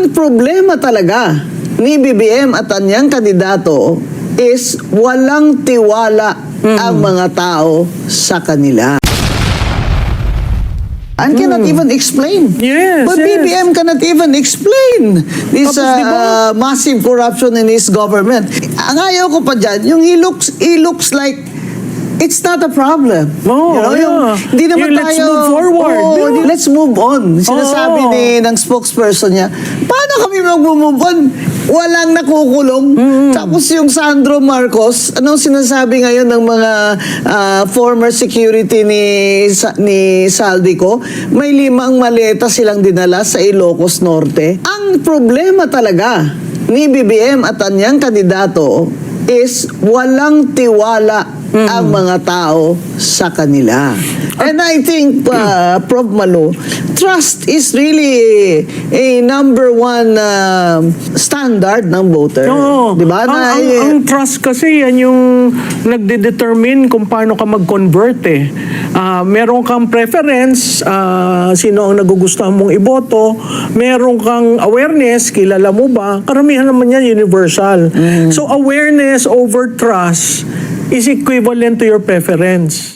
Ang problema talaga ni BBM at anyang kandidato is walang tiwala ang mga tao sa kanila. And cannot even explain. Yes, But yes. BBM cannot even explain this Tapos, diba? massive corruption in his government. Ang ayaw ko pa dyan, yung he looks like it's not a problem. Oh, yeah. Hindi naman Yung let's tayo, move forward. Oh, Yeah. let's move on. Sinasabi ng spokesperson niya, paano kami mag-move on? Walang nakukulong. Tapos yung Sandro Marcos, anong sinasabi ngayon ng mga former security ni Saldico? May 5 maleta silang dinala sa Ilocos Norte. Ang problema talaga ni BBM at anyang kandidato is walang tiwala ang mga tao sa kanila. And I think, Prof. Malu, trust is really a number one standard ng voter. Oo. Diba? Ang trust kasi yan yung nagde-determine kung paano ka mag-convert eh. Meron kang preference, sino ang nagugustuhan mong iboto, meron kang awareness, kilala mo ba? Karamihan naman yan universal. So awareness over trust is equivalent to your preference.